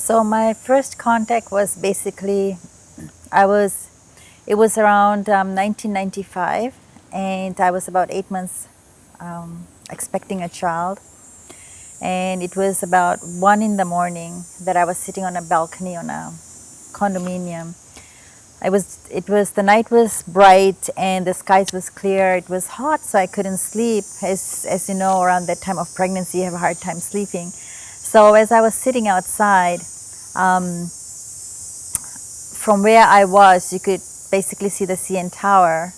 So my first contact was basically, it was around 1995, and I was about 8 months expecting a child. And it was about 1 in the morning that I was sitting on a balcony on a condominium. The night was bright and the skies was clear. It was hot, so I couldn't sleep. As you know, around that time of pregnancy, you have a hard time sleeping. So as I was sitting outside, from where I was, you could basically see the CN Tower.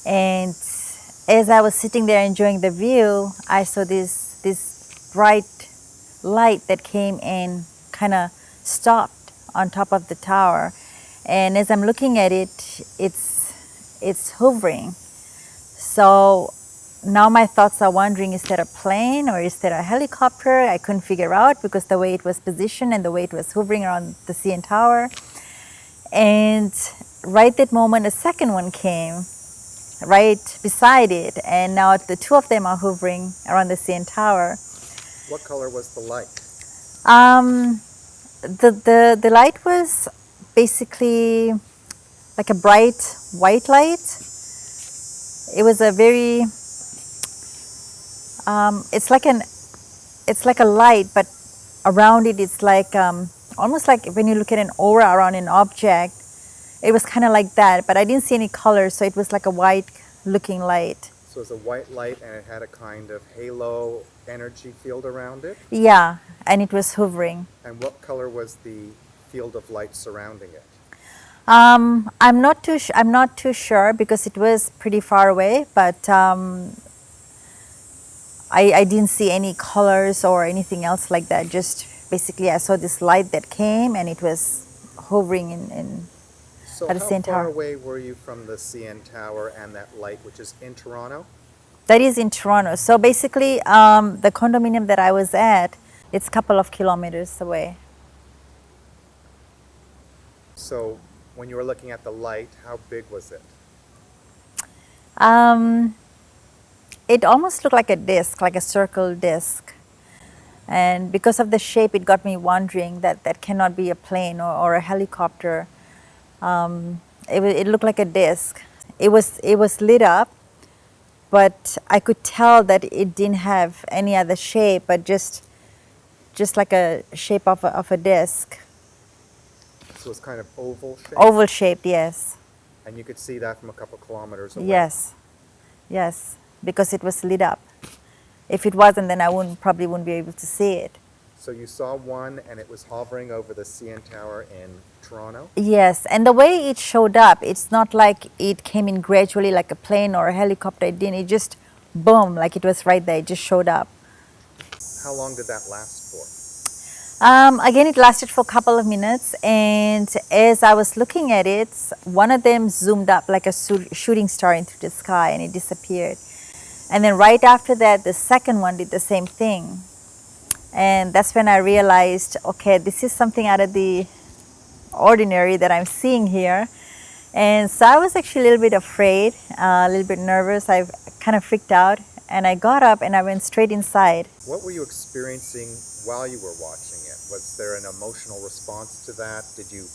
And as I was sitting there enjoying the view, I saw this bright light that came and kind of stopped on top of the tower. And as I'm looking at it, it's hovering. So now my thoughts are wondering, is that a plane or is that a helicopter? I couldn't figure out because the way it was positioned and the way it was hovering around the CN Tower. And right that moment, a second one came right beside it, and now the two of them are hovering around the CN Tower. What color was the light? The light was basically like a bright white light. It was a very it's like a light, but around it it's like almost like when you look at an aura around an object. It was kind of like that, but I didn't see any color, so it was like a white looking light. So it was a white light and it had a kind of halo energy field around it? Yeah, and it was hovering. And what color was the field of light surrounding it? I'm not too sure because it was pretty far away, but I didn't see any colors or anything else like that. Just basically I saw this light that came and it was hovering in So at the CN how far Tower. away were you from the CN Tower and that light, which is in Toronto? That is in Toronto. So basically the condominium that I was at, it's a couple of kilometers away. So when you were looking at the light, how big was it? It almost looked like a disc, like a circle disc. And because of the shape, it got me wondering that cannot be a plane or a helicopter. It looked like a disc. It was lit up, but I could tell that it didn't have any other shape, but just like a shape of a disc. So it's kind of oval shaped? Oval shaped, yes. And you could see that from a couple kilometers away? Yes, yes, because it was lit up. If it wasn't, then I probably wouldn't be able to see it. So you saw one and it was hovering over the CN Tower in Toronto? Yes, and the way it showed up, it's not like it came in gradually like a plane or a helicopter. It didn't. It just, boom, like it was right there. It just showed up. How long did that last for? Again, it lasted for a couple of minutes, and as I was looking at it, one of them zoomed up like a shooting star into the sky, and it disappeared. And then right after that, the second one did the same thing. And that's when I realized, okay, this is something out of the ordinary that I'm seeing here. And so I was actually a little bit afraid, a little bit nervous. I kind of freaked out, and I got up and I went straight inside. What were you experiencing while you were watching it? Was there an emotional response to that? Did you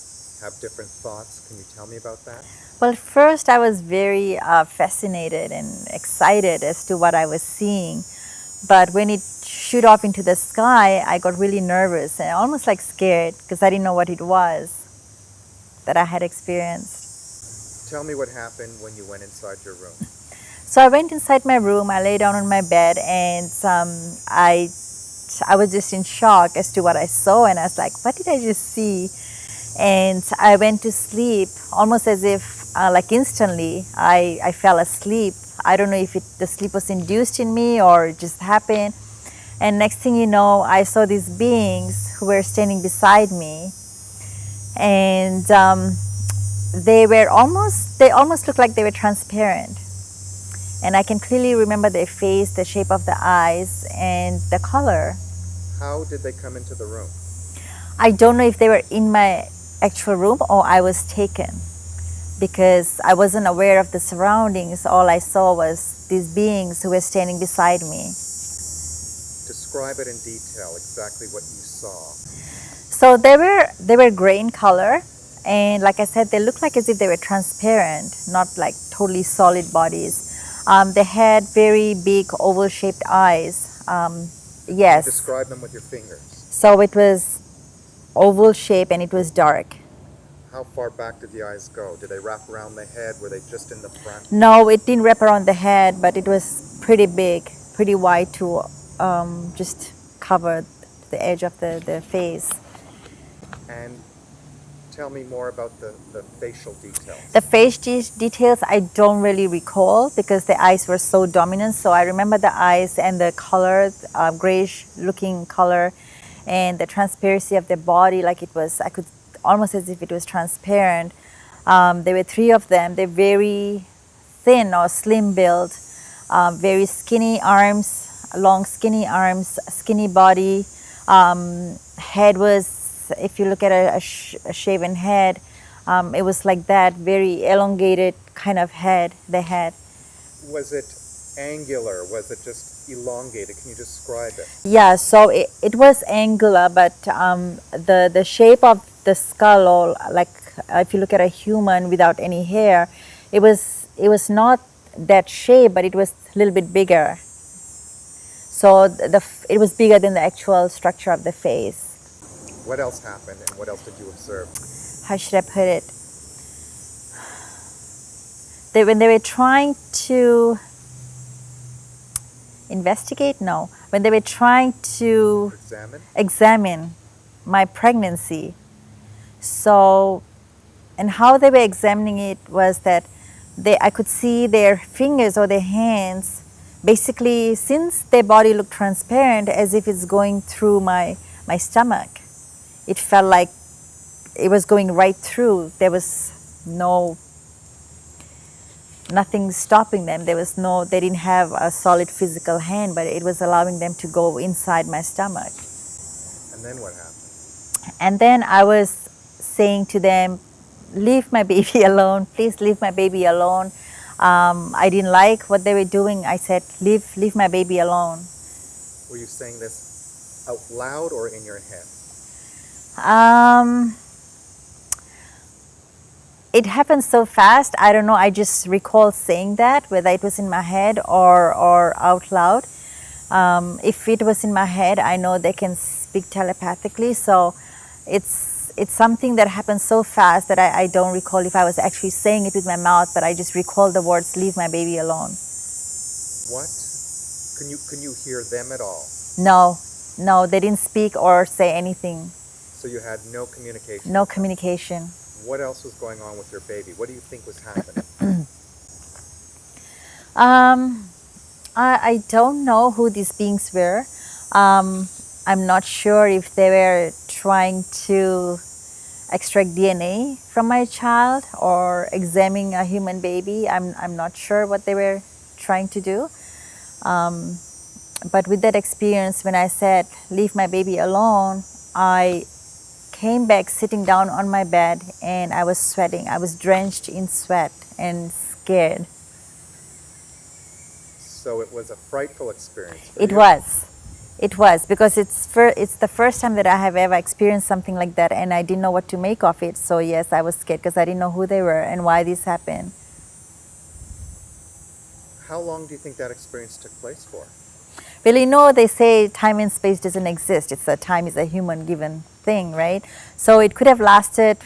have different thoughts? Can you tell me about that? Well, at first I was very fascinated and excited as to what I was seeing. But when it shoot off into the sky, I got really nervous and almost like scared because I didn't know what it was that I had experienced. Tell me what happened when you went inside your room. So I went inside my room, I lay down on my bed, and I was just in shock as to what I saw, and I was like, what did I just see? And I went to sleep almost as if like instantly I fell asleep. I don't know if the sleep was induced in me or it just happened. And next thing you know, I saw these beings who were standing beside me, and they almost looked like they were transparent. And I can clearly remember their face, the shape of the eyes, and the color. How did they come into the room? I don't know if they were in my actual room or I was taken, because I wasn't aware of the surroundings. All I saw was these beings who were standing beside me. Describe it in detail, exactly what you saw. So they were gray in color, and like I said, they looked like as if they were transparent, not like totally solid bodies. They had very big oval-shaped eyes. Can you Yes. describe them with your fingers? So it was oval shape and it was dark. How far back did the eyes go? Did they wrap around the head? Were they just in the front? No, it didn't wrap around the head, but it was pretty big, pretty wide to just cover the edge of the face. And tell me more about the facial details. The face details I don't really recall because the eyes were so dominant. So I remember the eyes and the color, grayish looking color, and the transparency of the body, like it was, I could almost as if it was transparent. There were three of them. They're very thin or slim build, very skinny arms, long skinny arms, skinny body. Head was, if you look at a shaven head, it was like that, very elongated kind of head they had. Was it angular? Was it just elongated? Can you describe it? Yeah, so it was angular, but the shape of the skull, or like if you look at a human without any hair, it was not that shape, but it was a little bit bigger. So it was bigger than the actual structure of the face. What else happened, and what else did you observe? How should I put it? When they were trying to investigate, no, when they were trying to examine my pregnancy. So, and how they were examining it was that I could see their fingers or their hands, basically, since their body looked transparent, as if it's going through my stomach. It felt like it was going right through. There was nothing stopping them. They didn't have a solid physical hand, but it was allowing them to go inside my stomach. And then what happened? And then I was saying to them, leave my baby alone, please leave my baby alone. I didn't like what they were doing. I said, leave my baby alone. Were you saying this out loud or in your head? It happened so fast. I don't know. I just recall saying that, whether it was in my head or out loud. If it was in my head, I know they can speak telepathically. So it's something that happened so fast that I don't recall if I was actually saying it with my mouth, but I just recall the words, leave my baby alone. What? Can you hear them at all? No, they didn't speak or say anything. So you had no communication? No communication. What else was going on with your baby? What do you think was happening? I don't know who these beings were. I'm not sure if they were trying to extract DNA from my child or examining a human baby. I'm not sure what they were trying to do. But with that experience, when I said, leave my baby alone, I came back sitting down on my bed and I was sweating. I was drenched in sweat and scared. So it was a frightful experience for you? It was because it's the first time that I have ever experienced something like that, and I didn't know what to make of it. So yes, I was scared because I didn't know who they were and why this happened. How long do you think that experience took place for? Well, they say time and space doesn't exist. Time is a human given thing, right? So it could have lasted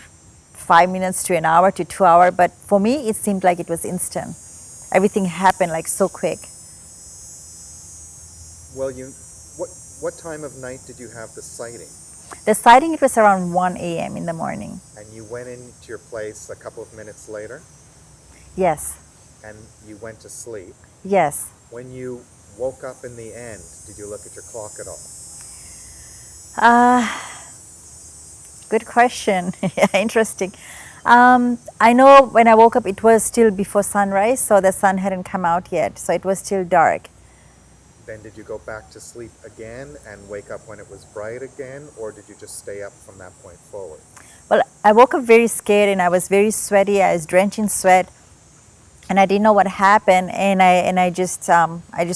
5 minutes to an hour to 2 hours, but for me, it seemed like it was instant. Everything happened like so quick. Well, what time of night did you have the sighting? The sighting, it was around 1 a.m. in the morning. And you went into your place a couple of minutes later? Yes. And you went to sleep? Yes. When you woke up in the end, did you look at your clock at all? Good question. Interesting. I know when I woke up, it was still before sunrise, so the sun hadn't come out yet, so it was still dark. Then did you go back to sleep again and wake up when it was bright again, or did you just stay up from that point forward? Well, I woke up very scared and I was very sweaty. I was drenched in sweat, and I didn't know what happened. And I just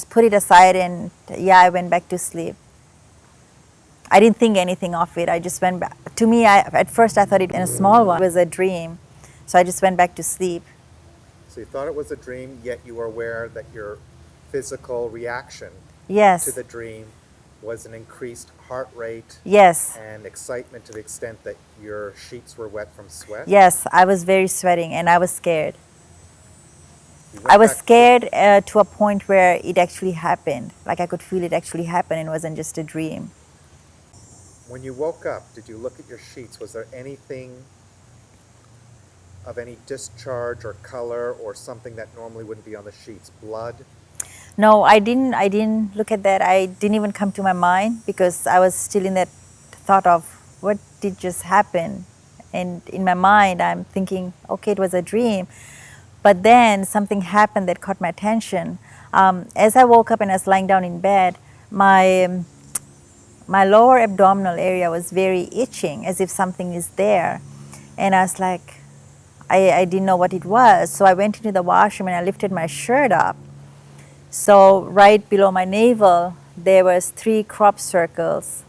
put it aside, and I went back to sleep. I didn't think anything of it. I just went back. To me, at first I thought it was a small one. It was a dream. So I just went back to sleep. So you thought it was a dream, yet you were aware that your physical reaction to Yes. the dream was an increased heart rate Yes. and excitement to the extent that your sheets were wet from sweat. Yes. I was very sweating and I was scared. You I went was back scared to a point where it actually happened. Like I could feel it actually happen and it wasn't just a dream. When you woke up, did you look at your sheets? Was there anything of any discharge or color or something that normally wouldn't be on the sheets? Blood? No, I didn't look at that. I didn't even come to my mind because I was still in that thought of what did just happen. And in my mind, I'm thinking, okay, it was a dream. But then something happened that caught my attention. As I woke up and I was lying down in bed, my lower abdominal area was very itching, as if something is there. And I was like, I didn't know what it was. So I went into the washroom and I lifted my shirt up. So right below my navel, there was 3 crop circles.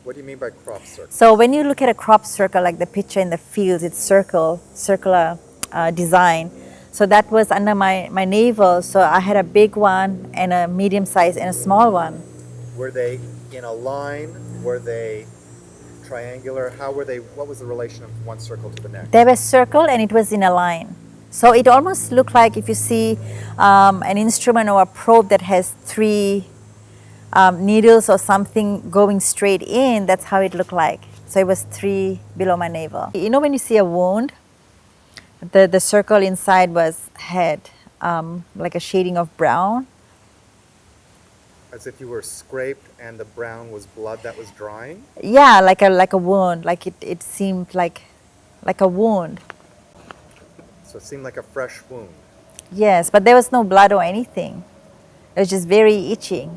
What do you mean by crop circles? So when you look at a crop circle, like the picture in the fields, it's circular design. So that was under my navel. So I had a big one and a medium size and a small one. Were they in a line? Were they triangular? How were they? What was the relation of one circle to the next? They were circle and it was in a line. So it almost looked like if you see an instrument or a probe that has 3 needles or something going straight in, that's how it looked like. So it was 3 below my navel. You know when you see a wound, the circle inside had like a shading of brown. As if you were scraped and the brown was blood that was drying? Yeah, like a wound. Like it seemed like a wound. So it seemed like a fresh wound. Yes, but there was no blood or anything. It was just very itchy.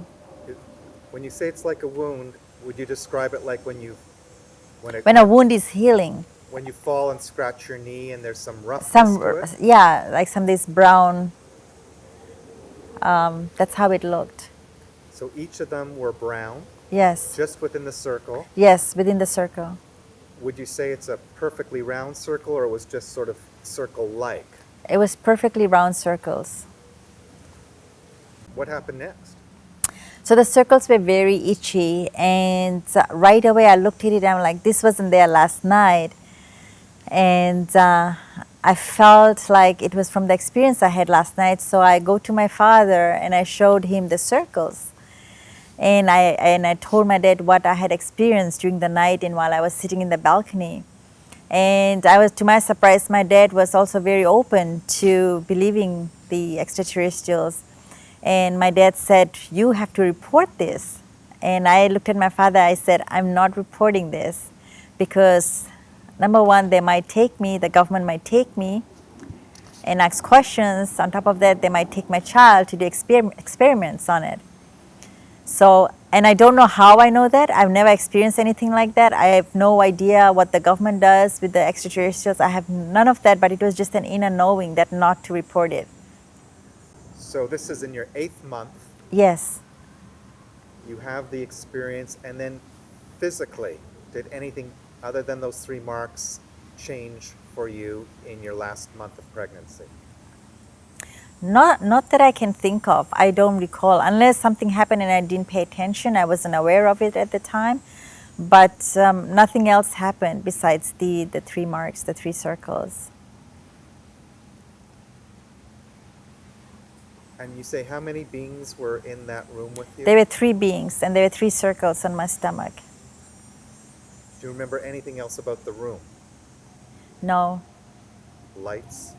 When you say it's like a wound, would you describe it like when When a wound is healing, when you fall and scratch your knee and there's some roughness to it? yeah, like some this brown. That's how it looked. So each of them were brown, Yes. just within the circle. Yes, within the circle. Would you say it's a perfectly round circle, or it was just sort of circle-like? It was perfectly round circles. What happened next? So the circles were very itchy, and right away I looked at it and I'm like, this wasn't there last night. And I felt like it was from the experience I had last night. So I go to my father and I showed him the circles. And I told my dad what I had experienced during the night and while I was sitting in the balcony. And to my surprise, my dad was also very open to believing the extraterrestrials. And my dad said, you have to report this. And I looked at my father, I said, I'm not reporting this because number one, they might take me, the government might take me and ask questions. On top of that, they might take my child to do experiments on it. So, and I don't know how I know that. I've never experienced anything like that. I have no idea what the government does with the extraterrestrials. I have none of that, but it was just an inner knowing that not to report it. So this is in your 8th month. Yes. You have the experience, and then physically, did anything other than those 3 marks change for you in your last month of pregnancy? Not that I can think of. I don't recall. Unless something happened and I didn't pay attention, I wasn't aware of it at the time. But nothing else happened besides the 3 marks, the 3 circles. And you say how many beings were in that room with you? There were 3 beings and there were 3 circles on my stomach. Do you remember anything else about the room? No. Lights?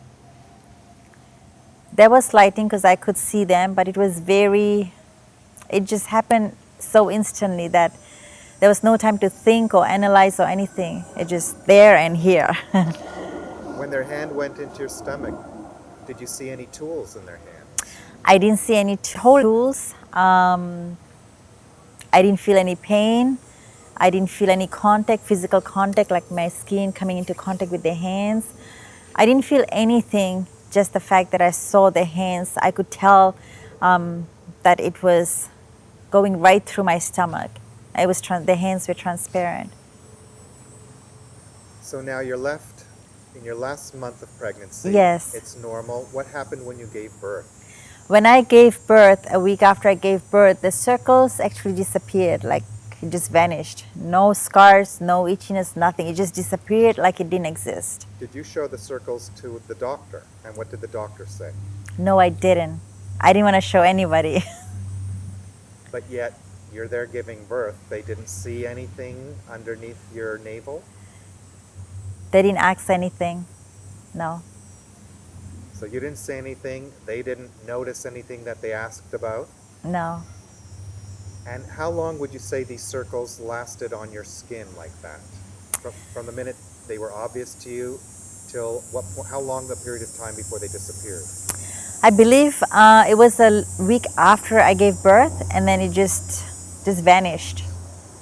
There was lighting because I could see them, but it just happened so instantly that there was no time to think or analyze or anything. It just there and here. When their hand went into your stomach, did you see any tools in their hands? I didn't see any tools. I didn't feel any pain. I didn't feel any contact, physical contact, like my skin coming into contact with their hands. I didn't feel anything, just the fact that I saw their hands. I could tell that it was going right through my stomach. It was the hands were transparent. So now you're left in your last month of pregnancy. Yes. It's normal. What happened when you gave birth? When I gave birth, a week after I gave birth, the circles actually disappeared, like it just vanished. No scars, no itchiness, nothing. It just disappeared like it didn't exist. Did you show the circles to the doctor? And what did the doctor say? No, I didn't. I didn't want to show anybody. But yet, you're there giving birth. They didn't see anything underneath your navel? They didn't ask anything. No. So you didn't say anything. They didn't notice anything that they asked about? No. And how long would you say these circles lasted on your skin like that? From the minute they were obvious to you till how long the period of time before they disappeared? I believe it was a week after I gave birth, and then it just vanished.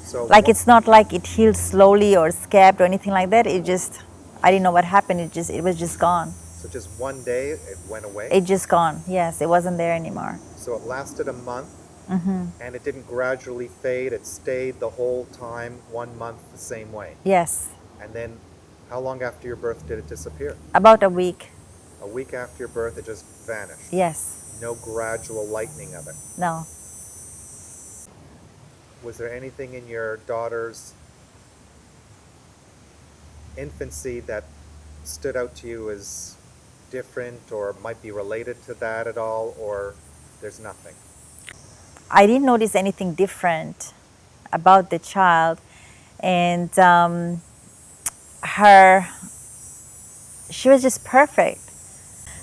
So like it's not like it healed slowly or scabbed or anything like that. It just, I didn't know what happened. It was just gone. So just one day it went away? It just gone. Yes, it wasn't there anymore. So it lasted a month, and it didn't gradually fade. It stayed the whole time, 1 month, the same way. Yes. And then how long after your birth did it disappear? About a week. A week after your birth, it just vanished? Yes. No gradual lightening of it? No. Was there anything in your daughter's infancy that stood out to you as different or might be related to that at all, or there's nothing? I didn't notice anything different about the child, and she was just perfect.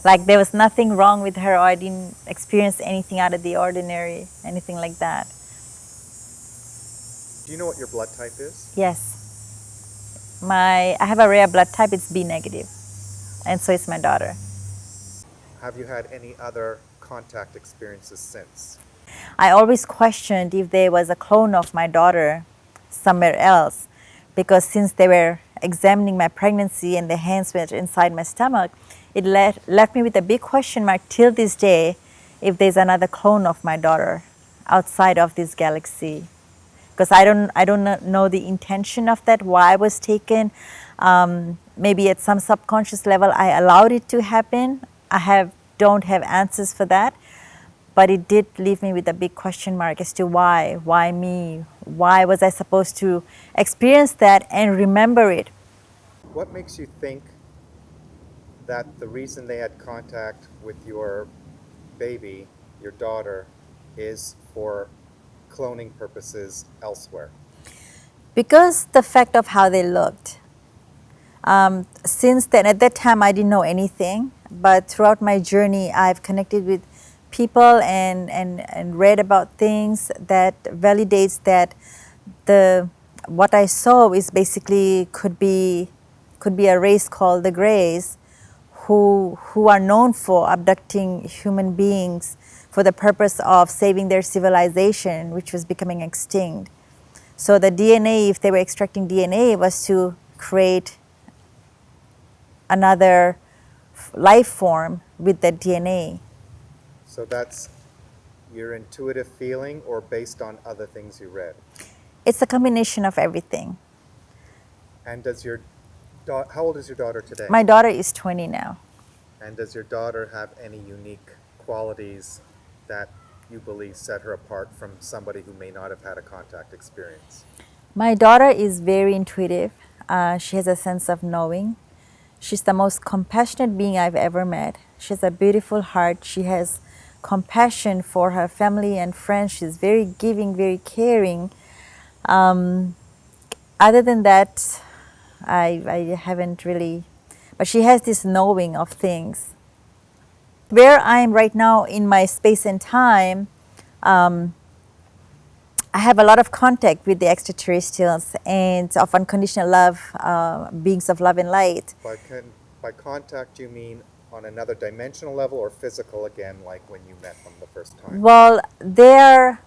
Like there was nothing wrong with her, or I didn't experience anything out of the ordinary, anything like that. Do you know what your blood type is? Yes. I have a rare blood type, it's B negative. And so is my daughter. Have you had any other contact experiences since? I always questioned if there was a clone of my daughter somewhere else, because since they were examining my pregnancy and the hands were inside my stomach, it left me with a big question mark till this day if there's another clone of my daughter outside of this galaxy. Because I don't know the intention of that, why it was taken. Maybe at some subconscious level I allowed it to happen. Don't have answers for that, but it did leave me with a big question mark as to why me? Why was I supposed to experience that and remember it? What makes you think that the reason they had contact with your baby, your daughter, is for cloning purposes elsewhere? Because the fact of how they looked. Since then, at that time I didn't know anything, but throughout my journey I've connected with people and read about things that validates that what I saw is basically could be a race called the Greys, who are known for abducting human beings for the purpose of saving their civilization, which was becoming extinct. So the DNA, if they were extracting DNA, was to create another life form with that DNA. So that's your intuitive feeling or based on other things you read? It's a combination of everything. And how old is your daughter today? My daughter is 20 now. And does your daughter have any unique qualities that you believe set her apart from somebody who may not have had a contact experience? My daughter is very intuitive. She has a sense of knowing. She's the most compassionate being I've ever met. She has a beautiful heart. She has compassion for her family and friends. She's very giving, very caring. Other than that, I haven't really, but she has this knowing of things. Where I am right now in my space and time, I have a lot of contact with the extraterrestrials and of unconditional love, beings of love and light. By contact, you mean on another dimensional level or physical again, like when you met them the first time? Well, they are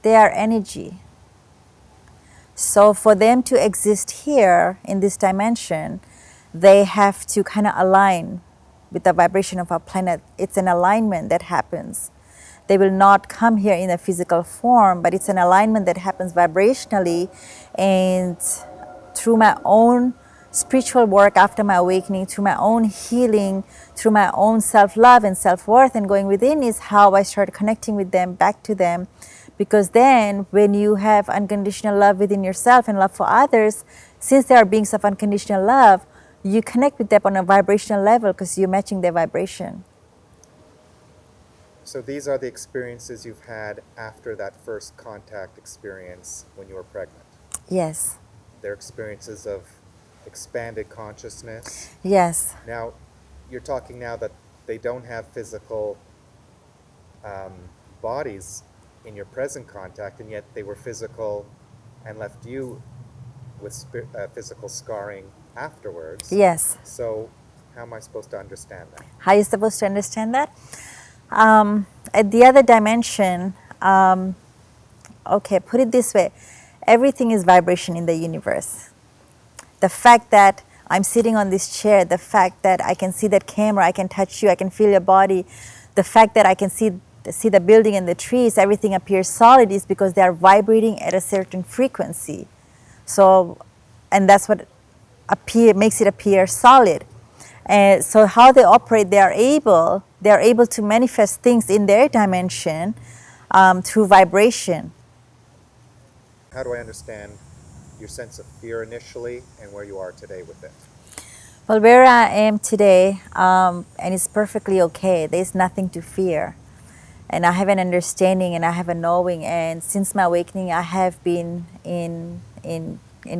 energy. So for them to exist here in this dimension, they have to kind of align with the vibration of our planet. It's an alignment that happens. They will not come here in a physical form, but it's an alignment that happens vibrationally. And through my own spiritual work after my awakening, through my own healing, through my own self-love and self-worth and going within is how I started connecting with them, back to them. Because then when you have unconditional love within yourself and love for others, since they are beings of unconditional love, you connect with them on a vibrational level because you're matching their vibration. So these are the experiences you've had after that first contact experience when you were pregnant. Yes. They're experiences of expanded consciousness. Yes. Now, you're talking now that they don't have physical bodies in your present contact, and yet they were physical and left you with physical scarring afterwards. Yes. So how am I supposed to understand that? How are you supposed to understand that? At the other dimension, okay, put it this way. Everything is vibration in the universe. The fact that I'm sitting on this chair, the fact that I can see that camera, I can touch you, I can feel your body, the fact that I can see the building and the trees, everything appears solid is because they are vibrating at a certain frequency. So, and that's what makes it appear solid. And so how they operate, they are able to manifest things in their dimension through vibration. How do I understand your sense of fear initially and where you are today with it? Well, where I am today, and it's perfectly okay. There's nothing to fear. And I have an understanding and I have a knowing. And since my awakening, I have been in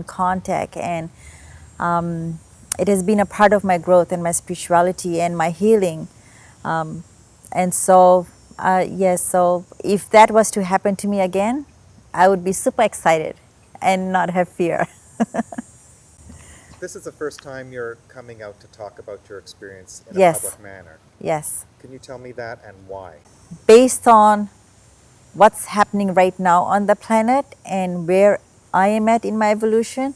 contact, and it has been a part of my growth and my spirituality and my healing. And so, yes, so if that was to happen to me again, I would be super excited and not have fear. This is the first time you're coming out to talk about your experience in Yes. a public manner. Yes. Can you tell me that and why? Based on what's happening right now on the planet and where I am at in my evolution,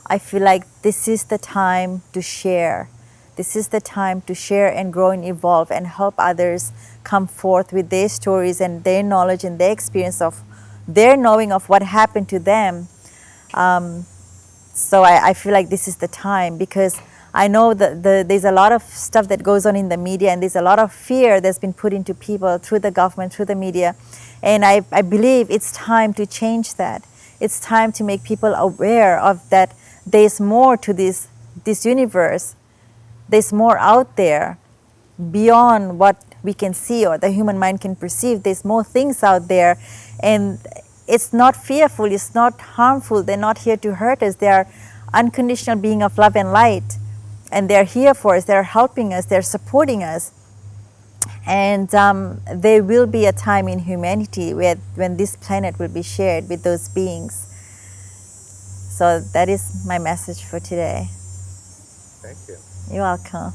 I feel like this is the time to share. This is the time to share and grow and evolve and help others come forth with their stories and their knowledge and their experience of their knowing of what happened to them. So I feel like this is the time, because I know that there's a lot of stuff that goes on in the media, and there's a lot of fear that's been put into people through the government, through the media. And I believe it's time to change that. It's time to make people aware of that there's more to this universe. There's more out there beyond what we can see or the human mind can perceive. There's more things out there, and it's not fearful, it's not harmful. They're not here to hurt us. They are unconditional being of love and light, and they're here for us. They're helping us, they're supporting us. And there will be a time in humanity when this planet will be shared with those beings. So that is my message for today. Thank you. You're welcome.